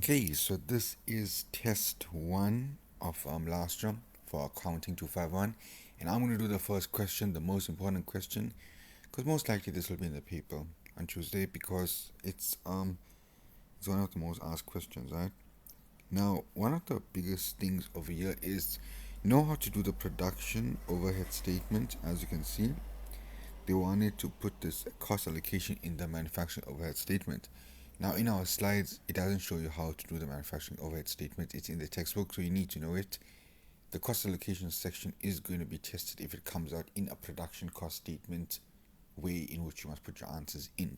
Okay, so this is test one of last jump for accounting 251, and I'm going to do the first question, the most important question, because most likely this will be in the paper on Tuesday because it's one of the most asked questions, right? Now, one of the biggest things over here is know how to do the production overhead statement. As you can see, they wanted to put this cost allocation in the manufacturing overhead statement. Now, in our slides, it doesn't show you how to do the manufacturing overhead statement. It's in the textbook, so you need to know it. The cost allocation section is going to be tested if it comes out in a production cost statement way in which you must put your answers in.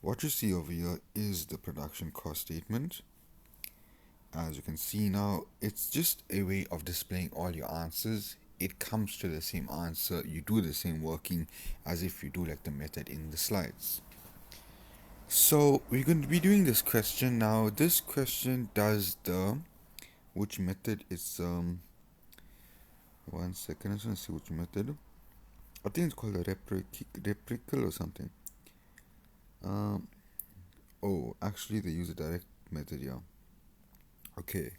What you see over here is the production cost statement. As you can see now, it's just a way of displaying all your answers. It comes to the same answer. You do the same working as if you do like the method in the slides. So we're going to be doing this question now. This question does the which method is 1 second. I just want to see which method. I think it's called a replical or something. Oh, actually they use a direct method, yeah. Okay,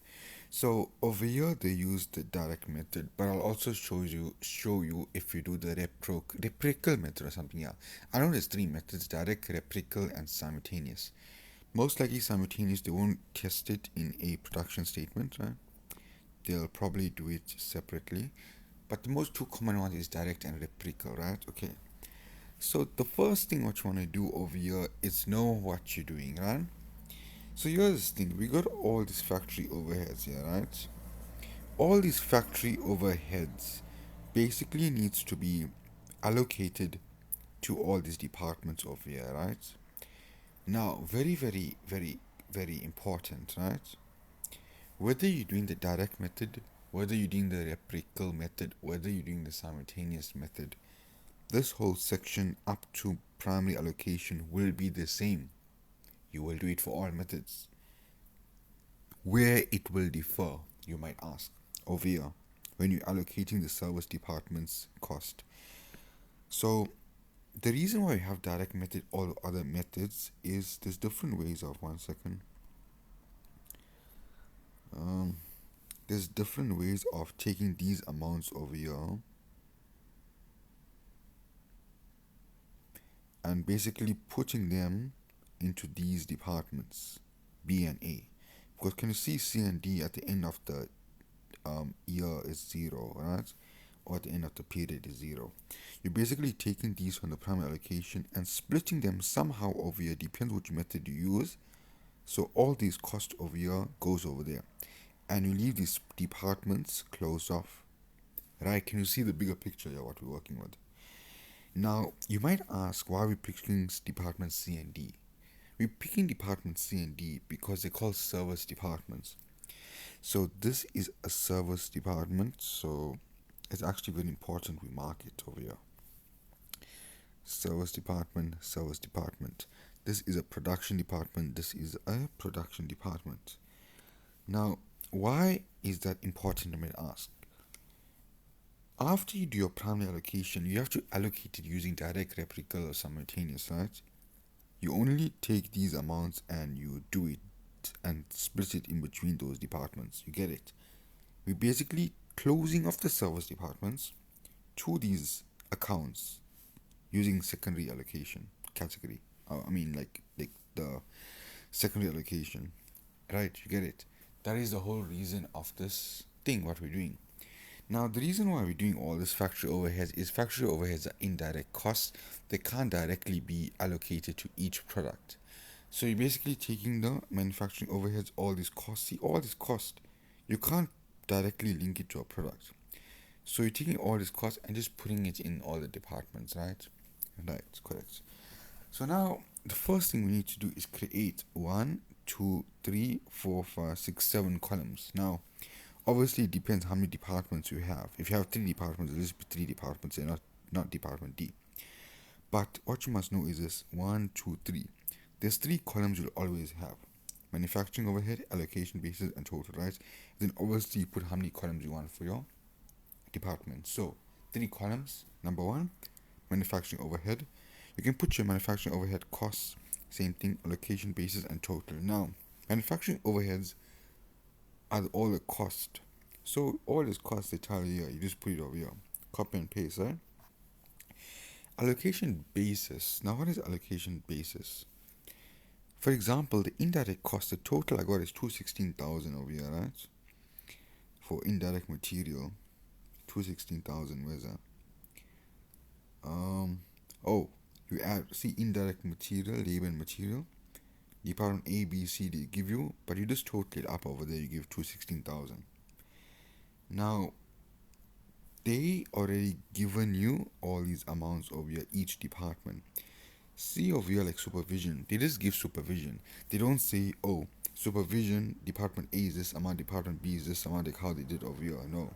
so over here they use the direct method, but I'll also show you if you do the replical method or something. Yeah, I know there's three methods: direct, replical, and simultaneous. Most likely simultaneous, they won't test it in a production statement, right? They'll probably do it separately, but the most two common ones is direct and replical, right? Okay, so the first thing what you want to do over here is know what you're doing, right? So here's the thing, we got all these factory overheads here, right? All these factory overheads basically needs to be allocated to all these departments over here, right? Now, very important, right? Whether you're doing the direct method, whether you're doing the replical method, whether you're doing the simultaneous method, this whole section up to primary allocation will be the same. You will do it for all methods. Where it will differ, you might ask, over here, when you're allocating the service department's cost. So the reason why we have direct method or other methods is there's different ways of 1 second. There's different ways of taking these amounts over here and basically putting them into these departments, B and A. Because can you see C and D at the end of the year is 0, right? Or at the end of the period is 0. You're basically taking these from the primary allocation and splitting them somehow over here, depends which method you use. So all these cost over here goes over there. And you leave these departments closed off. Right? Can you see the bigger picture here, what we're working with? Now, you might ask why we're picking departments C and D. We're picking departments C and D because they're called service departments. So this is a service department, so it's actually very important we mark it over here. Service department, service department. This is a production department, this is a production department. Now, why is that important, I might ask? After you do your primary allocation, you have to allocate it using direct, replical, or simultaneous, right? You only take these amounts and you do it and split it in between those departments. You get it? We're basically closing off the service departments to these accounts using secondary allocation category. Like the secondary allocation. Right, you get it? That is the whole reason of this thing, what we're doing. Now, the reason why we're doing all this factory overheads is factory overheads are indirect costs. They can't directly be allocated to each product. So you're basically taking the manufacturing overheads, all these costs. See, all this cost, you can't directly link it to a product. So you're taking all this cost and just putting it in all the departments, right? Right, correct. So now, the first thing we need to do is create 1, 2, 3, 4, 5, 6, 7 columns. Now, obviously, it depends how many departments you have. If you have 3 departments, it'll just be 3 departments and not department D. But what you must know is this 1, 2, 3. There's 3 columns you'll always have: manufacturing overhead, allocation basis, and total, right? Then obviously you put how many columns you want for your department. So 3 columns. Number 1, manufacturing overhead. You can put your manufacturing overhead costs, same thing, allocation basis, and total. Now, Manufacturing overheads are all the cost. So all this cost they tell you here, you just put it over here. Copy and paste, right? Allocation basis. Now what is allocation basis? For example, the indirect cost, the total I got is 216,000 over here, right? For indirect material. 216,000, where's that? Oh, you add, see indirect material, labor and material. Department A, B, C, they give you, but you just total it up over there, you give 216,000. Now, they already given you all these amounts over here, each department. See over here like supervision, they just give supervision. They don't say, oh, supervision, department A is this amount, department B is this amount, like how they did over here, no.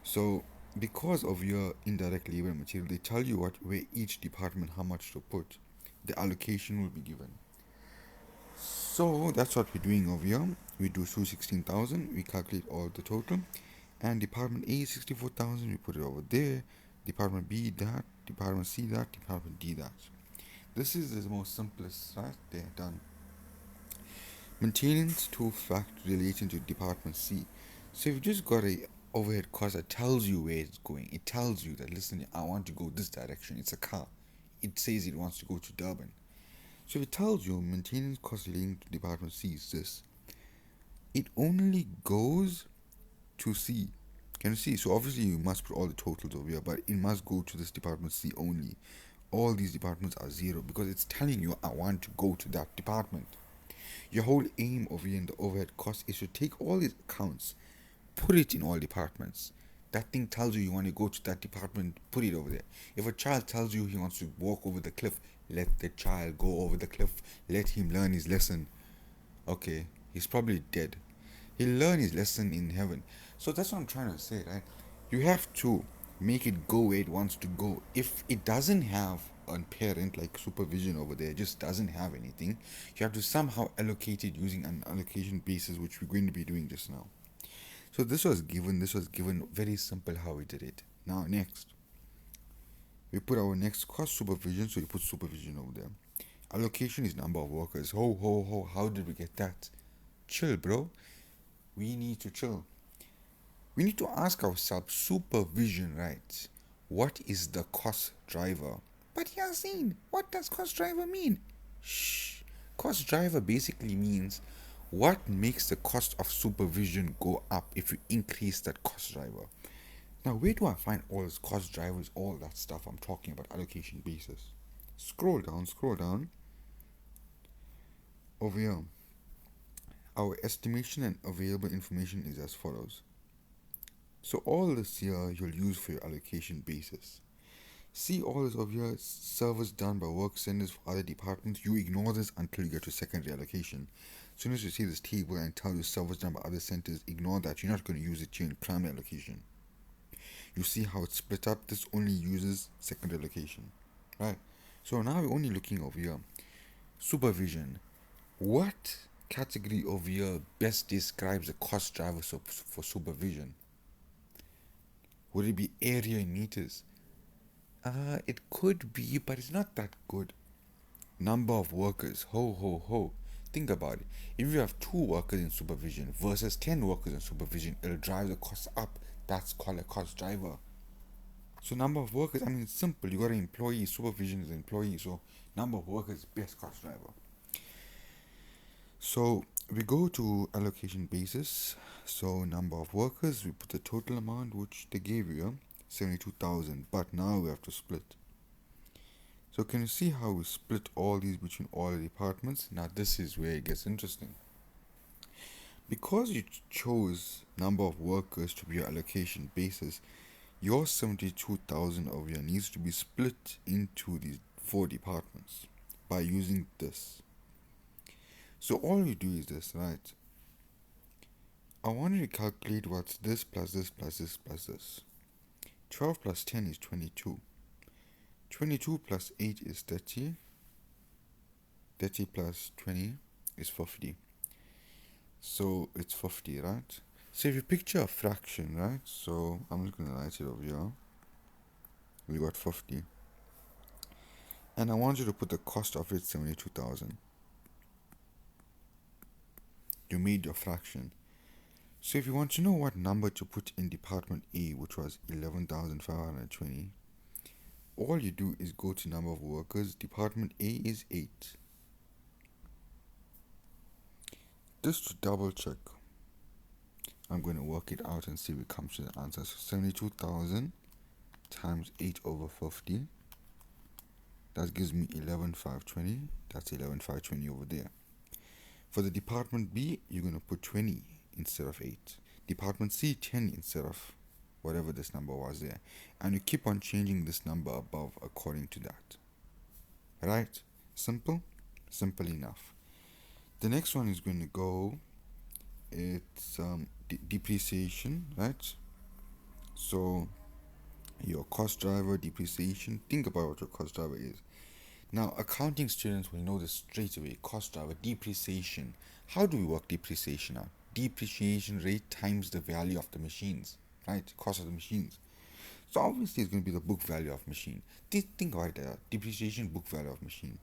So, because of your indirect labor and material, they tell you where each department how much to put. The allocation will be given. So that's what we're doing over here. We do 216,000. We calculate all the total, and department A 64,000. We put it over there. Department B that. Department C that. Department D that. This is the most simplest, right? There, done. Maintenance to fact relating to department C. So if you just got a overhead cost that tells you where it's going, it tells you that listen, I want to go this direction. It's a car. It says it wants to go to Durban. So if it tells you maintenance cost relating to department C is this, it only goes to C. Can you see? So obviously you must put all the totals over here, but it must go to this department C only. All these departments are zero because it's telling you I want to go to that department. Your whole aim over here in the overhead cost is to take all these accounts, put it in all departments. That thing tells you want to go to that department, put it over there. If a child tells you he wants to walk over the cliff, let the child go over the cliff. Let him learn his lesson. Okay, he's probably dead. He'll learn his lesson in heaven. So that's what I'm trying to say, right? You have to make it go where it wants to go. If it doesn't have a parent like supervision over there, just doesn't have anything, you have to somehow allocate it using an allocation basis, which we're going to be doing just now. So this was given very simple how we did it. Now next, we put our next cost supervision, so you put supervision over there. Allocation is number of workers. Ho, how did we get that? Chill, bro. We need to chill. We need to ask ourselves, supervision, right? What is the cost driver? But Yasin, what does cost driver mean? Shh. Cost driver basically means what makes the cost of supervision go up if you increase that cost driver. Now, where do I find all those cost drivers, all that stuff I'm talking about, allocation basis? Scroll down. Over here, our estimation and available information is as follows. So all this here you'll use for your allocation basis. See all this over here, service done by work centers for other departments. You ignore this until you get to secondary allocation. As soon as you see this table and tell you service done by other centers, ignore that. You're not going to use it here in primary allocation. You see how it's split up. This only uses secondary allocation, right? So now we're only looking over here. Supervision. What category over here best describes the cost driver for supervision? Would it be area in meters? It could be, but it's not that good. Number of workers. Ho. Think about it. If you have 2 workers in supervision versus 10 workers in supervision, it'll drive the cost up. That's called a cost driver. So number of workers, I mean, it's simple. You got an employee, supervision is an employee, so number of workers is best cost driver. So we go to allocation basis. So number of workers, we put the total amount which they gave you, 72,000. But now we have to split. So can you see how we split all these between all the departments? Now this is where it gets interesting. Because you chose number of workers to be your allocation basis, your 72,000 over here needs to be split into these 4 departments by using this. So all you do is this, right? I want you to calculate what's this plus this plus this plus this. 12 plus 10 is 22. 22 plus 8 is 30. 30 plus 20 is 50. So it's 50, right? So if you picture a fraction, right? So I'm just going to write it over here. We got 50. And I want you to put the cost of it, 72,000. You made your fraction. So if you want to know what number to put in department A, which was 11,520, all you do is go to number of workers. Department A is 8. Just to double check, I'm going to work it out and see if it comes to the answer. So 72,000 times 8 over 50. That gives me 11,520. That's 11,520 over there. For the department B, you're going to put 20 instead of 8. Department C, 10 instead of whatever this number was there. And you keep on changing this number above according to that. Right? Simple? Simple enough. The next one is going to go, it's depreciation, right? So your cost driver, depreciation. Think about what your cost driver is. Now, accounting students will know this straight away. Cost driver, depreciation. How do we work depreciation out? Depreciation rate times the value of the machines, right? Cost of the machines. So obviously it's going to be the book value of machine. Think about it. Depreciation, book value of machine.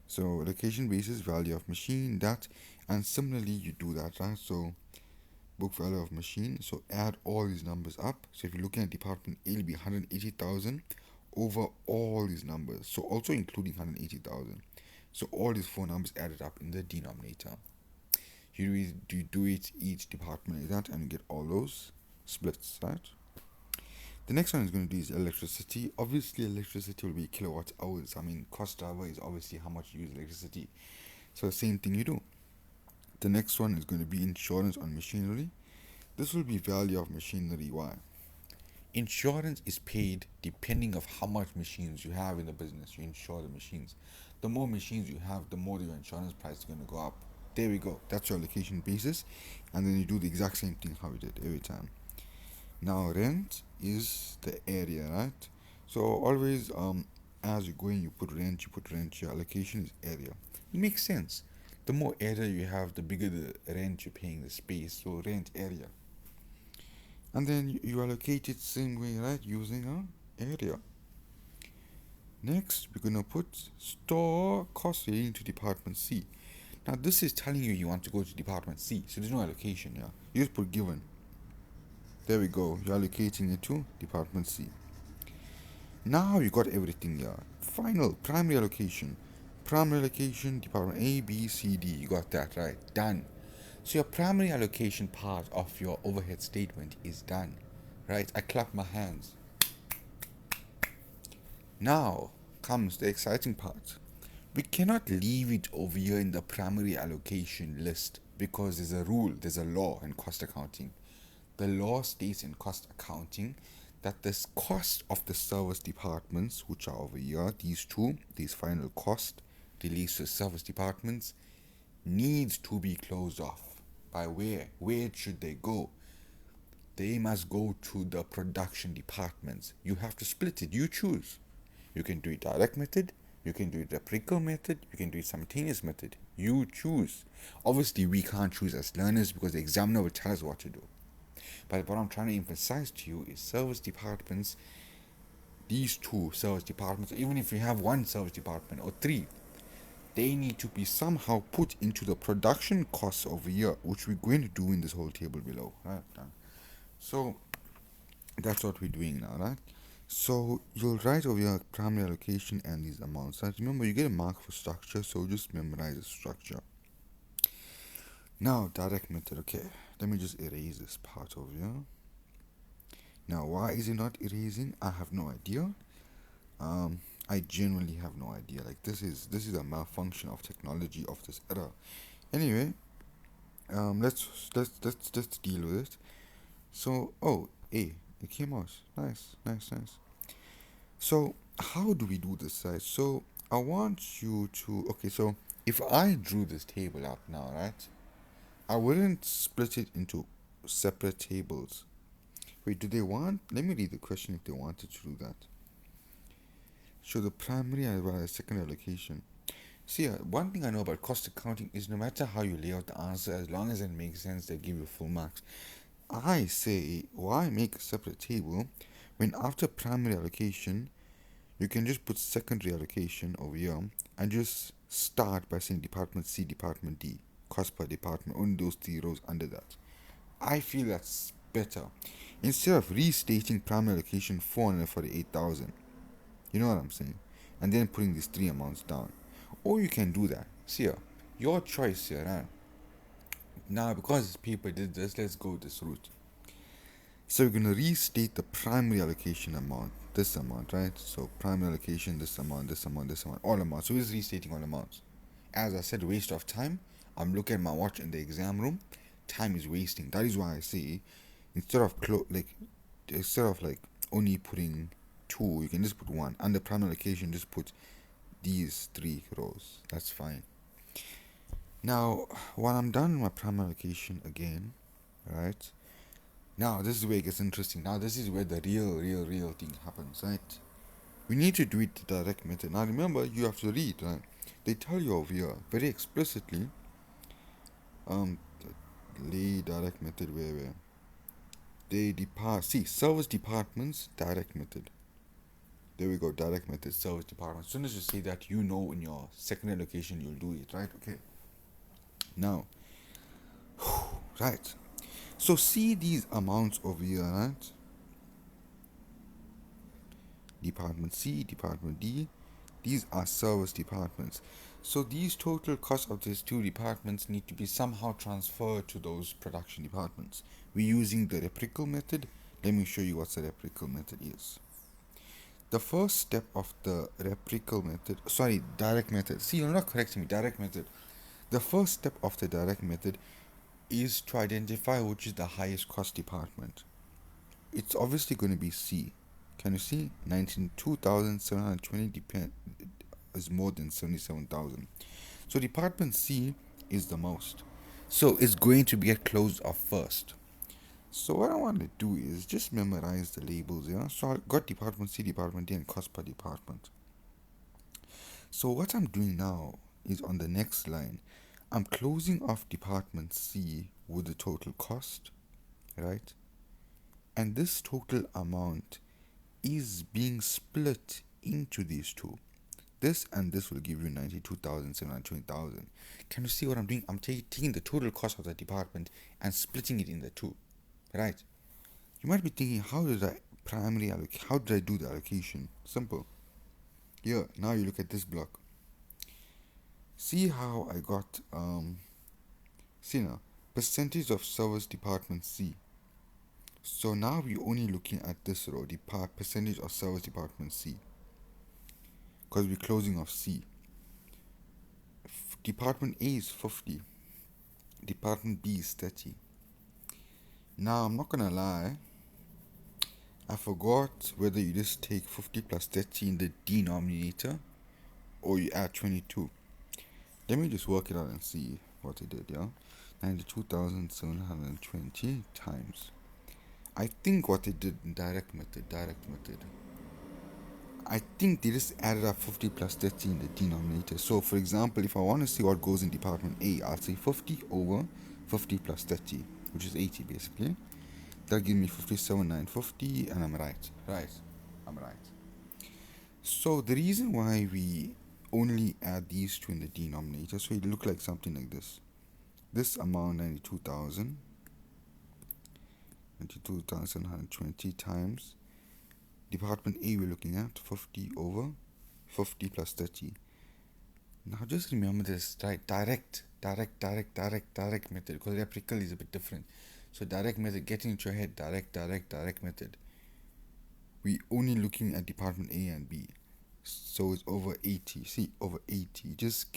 So allocation basis, value of machine, that, and similarly you do that, right? So book value of machine. So add all these numbers up. So if you're looking at department A, it'll be 180,000 over all these numbers. So also including 180,000. So all these four numbers added up in the denominator. You do it each department like that, and you get all those splits, right? The next one is going to do is electricity. Obviously, electricity will be kilowatt hours. I mean, cost driver is obviously how much you use electricity. So the same thing you do. The next one is going to be insurance on machinery. This will be value of machinery. Why? Insurance is paid depending of how much machines you have in the business. You insure the machines. The more machines you have, the more your insurance price is going to go up. There we go. That's your allocation basis. And then you do the exact same thing how we did every time. Now rent is the area, right? So always as you go in, you put rent. Your allocation is area. It makes sense. The more area you have, the bigger the rent you're paying, the space. So rent area. And then you allocate it same way, right? Using a area. Next, we're gonna put store cost relating to department C. Now this is telling you want to go to department C, so there's no allocation here. You just put given. There we go. You're allocating it to department C. Now you got everything here. Final primary allocation. Primary allocation, department A, B, C, D. You got that right. Done. So your primary allocation part of your overhead statement is done. Right? I clap my hands. Now comes the exciting part. We cannot leave it over here in the primary allocation list because there's a rule, there's a law in cost accounting. The law states in cost accounting that this cost of the service departments, which are over here, these final cost released to service departments, needs to be closed off. By where? Where should they go? They must go to the production departments. You have to split it. You choose. You can do it direct method. You can do it reciprocal method. You can do it simultaneous method. You choose. Obviously, we can't choose as learners because the examiner will tell us what to do. But what I'm trying to emphasize to you is service departments, these two service departments, even if you have one service department or three, they need to be somehow put into the production costs over here, which we're going to do in this whole table below. Right? So that's what we're doing now, right? So you'll write over your primary allocation and these amounts. Right? Remember, you get a mark for structure, so just memorize the structure. Now, direct method. Okay, let me just erase this part over here. Now, why is it not erasing? I have no idea. I genuinely have no idea. Like this is a malfunction of technology of this era. Anyway, let's deal with it. So, it came out. Nice. So, how do we do this, side? So, I want you to. Okay, so if I drew this table up now, right? I wouldn't split it into separate tables. Wait, do they want? Let me read the question if they wanted to do that. Show the primary as well as secondary allocation. See, one thing I know about cost accounting is no matter how you lay out the answer, as long as it makes sense, they give you full marks. I say, why make a separate table when after primary allocation, you can just put secondary allocation over here and just start by saying department C, department D. cost per department, only those 3 rows under that. I feel that's better. Instead of restating primary allocation 448,000, you know what I'm saying, and then putting these 3 amounts down. Or you can do that. See here, your choice here, right? Now, because people did this, let's go this route. So we're going to restate the primary allocation amount, this amount, right? So primary allocation, this amount, this amount, this amount, all amounts. So we're restating all amounts. As I said, waste of time. I'm looking at my watch in the exam room. Time is wasting. That is why I say, instead of like only putting 2, you can just put 1. Under primary allocation, just put these 3 rows. That's fine. Now, when I'm done with my primary allocation again, right? Now, this is where it gets interesting. Now, this is where the real thing happens, right? We need to do it the direct method. Now, remember, you have to read, right? They tell you over here very explicitly, lay direct method where they service departments, direct method. There we go, direct method, service department. As soon as you see that, you know in your secondary location you'll do it, right? Okay. Now, right. So see these amounts over here, right? Department C, Department D. These are service departments. So these total costs of these 2 departments need to be somehow transferred to those production departments. We're using the reciprocal method. Let me show you what the reciprocal method is. The first step of the direct method. See, you're not correcting me, direct method. The first step of the direct method is to identify which is the highest cost department. It's obviously going to be C. Can you see? 92,720 is more than 77,000. So department C is the most. So it's going to get closed off first. So what I want to do is just memorize the labels, yeah? So I got department C, department D, and cost per department. So what I'm doing now is on the next line, I'm closing off department C with the total cost, right? And this total amount is being split into these 2. This and this will give you 92,720,000. Can you see what I'm doing? I'm taking the total cost of the department and splitting it in the 2, right? You might be thinking, how did I do the allocation? Simple. Here, now you look at this block. See how I got see now, percentage of service department C. So now we're only looking at this row, the percentage of service department C, because we're closing off C. Department A is 50. Department B is 30. Now, I'm not gonna lie, I forgot whether you just take 50 plus 30 in the denominator or you add 22. Let me just work it out and see what it did, yeah? 92,720 times. I think what they did in direct method. I think they just added up 50 plus 30 in the denominator. So, for example, if I want to see what goes in department A, I'll say 50 over 50 plus 30, which is 80 basically. That'll give me 57,950, and I'm right. I'm right. So, the reason why we only add these 2 in the denominator, so it look like something like this. This amount, 92,720 times department A, we're looking at 50 over 50 plus 30. Now just remember this, right? Direct method, because reciprocal is a bit different. So direct method, getting into your head, direct method. We only looking at department A and B. So it's over 80. See, over 80. Just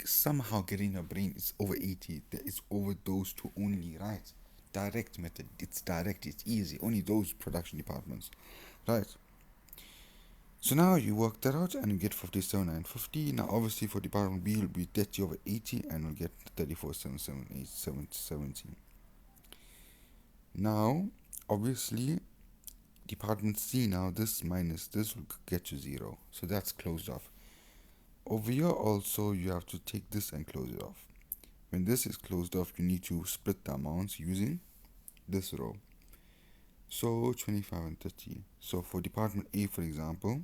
somehow get in your brain, it's over 80. It's over those 2 only, right? Direct method, it's direct, it's easy. Only those production departments, right? So now you work that out and you get 57,950. Now obviously for department B, it'll be 30 over 80 and we'll get 34,770. Now, obviously, department C, now this minus this will get you 0. So that's closed off. Over here also, you have to take this and close it off. When this is closed off, you need to split the amounts using this row. So 25 and 30. So for department A, for example,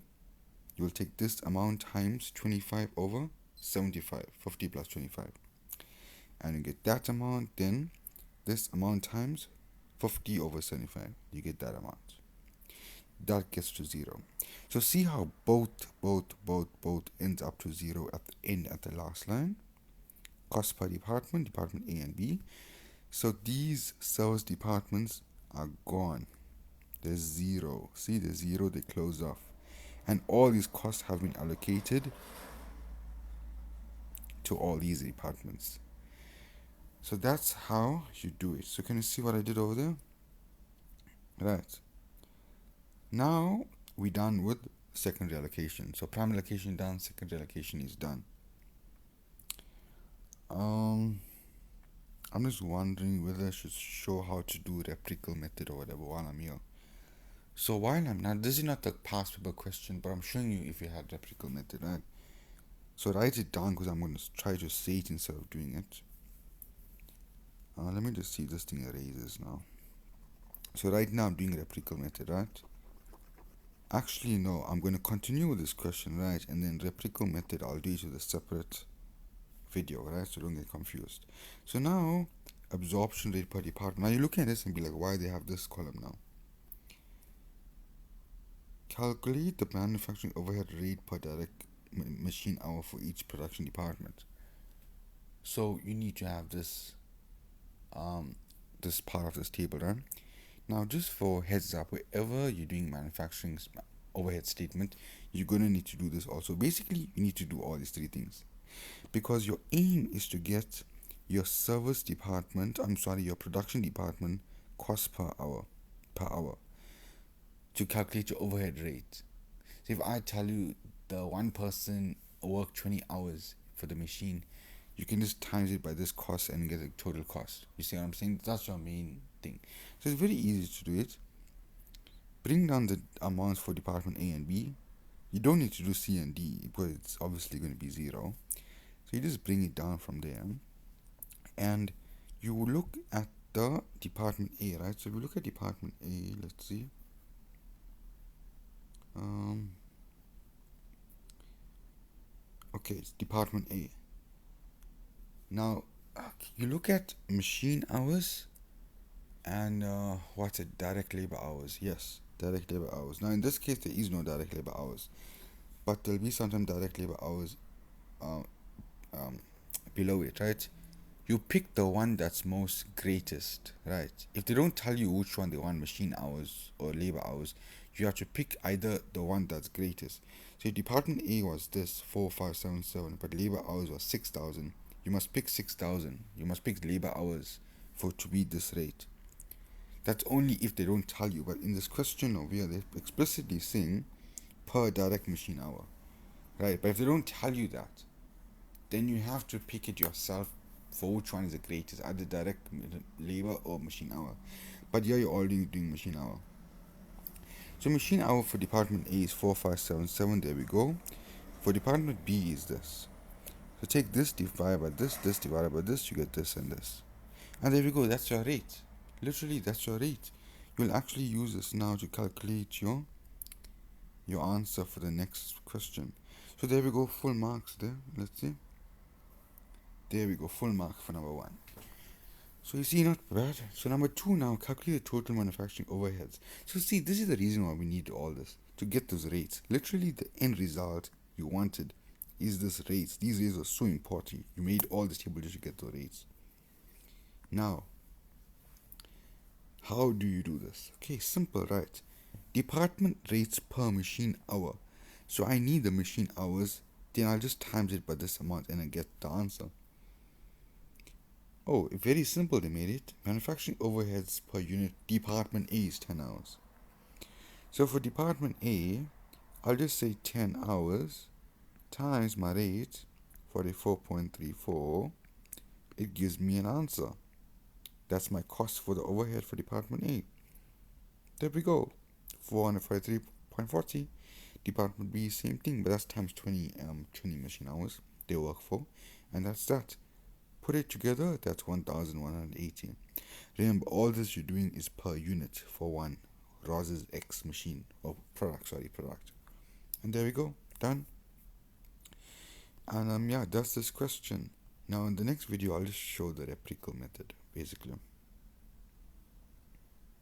you will take this amount times 25 over 75, 50 plus 25. and you get that amount, then this amount times 50 over 75, you get that amount. That gets to 0. So see how both ends up to 0 at the end, at the last line. Cost per department, department A and B. So these service departments are gone. There's 0. See the 0, they close off. And all these costs have been allocated to all these departments. So that's how you do it. So can you see what I did over there? Right. Now we're done with secondary allocation. So primary allocation done, secondary allocation is done. I'm just wondering whether I should show how to do reciprocal method or whatever while I'm here. So while I'm not, this is not the past paper question, but I'm showing you if you had reciprocal method, right? So write it down because I'm going to try to say it instead of doing it. Let me just see if this thing erases now. So right now I'm doing reciprocal method, right? Actually, no, I'm going to continue with this question, right? And then reciprocal method, I'll do it with a separate video, right? So don't get confused. So now, absorption rate per department. Now you're looking at this and be like, why they have this column now? Calculate the manufacturing overhead rate per direct machine hour for each production department. So you need to have this this part of this table, right? Now just for heads up, wherever you're doing manufacturing overhead statement, you're going to need to do this also. Basically, you need to do all these three things because your aim is to get your service department, your production department cost per hour to calculate your overhead rate. So if I tell you the one person worked 20 hours for the machine, you can just times it by this cost and get the total cost. You see what I'm saying? That's your main thing. So it's very easy to do it. Bring down the amounts for department A and B. You don't need to do C and D because it's obviously going to be 0. So you just bring it down from there. And you look at the department A, right? So if we look at department A, let's see. Okay, it's department A. Now, you look at machine hours and what's it? Direct labor hours. Yes, direct labor hours. Now, in this case, there is no direct labor hours, but there'll be sometimes direct labor hours below it, right? You pick the one that's most greatest, right? If they don't tell you which one they want, machine hours or labor hours, you have to pick either the one that's greatest. So if department A was this 4577, but labor hours was 6,000, you must pick 6,000. You must pick labor hours for to be this rate. That's only if they don't tell you. But in this question over here, they're explicitly saying per direct machine hour, right? But if they don't tell you that, then you have to pick it yourself for which one is the greatest, either direct labor or machine hour. But here you're already doing machine hour. So machine hour for department A is 4577. There we go. For department B is this. So take this divided by this divided by this, you get this and this. And there we go, that's your rate. Literally, that's your rate. You'll actually use this now to calculate your answer for the next question. So there we go, full marks there. Let's see. There we go, full mark for number 1. So you see, not bad. So number 2 now, calculate the total manufacturing overheads. So see, this is the reason why we need all this, to get those rates. Literally, the end result you wanted is this rates. These rates are so important. You made all this table just to get the rates. Now, how do you do this? Okay, simple, right? Department rates per machine hour. So I need the machine hours, then I'll just times it by this amount and I get the answer. Oh, very simple, they made it. Manufacturing overheads per unit, department A is 10 hours. So for department A, I'll just say 10 hours times my rate, 44.34. It gives me an answer. That's my cost for the overhead for department A. There we go. 443.40. Department B, same thing, but that's times 20 machine hours they work for. And that's that. Put it together, that's 1,180. Remember, all this you're doing is per unit for one Roz's X machine, or product. And there we go, done. And that's this question. Now in the next video I'll just show the replicable method basically.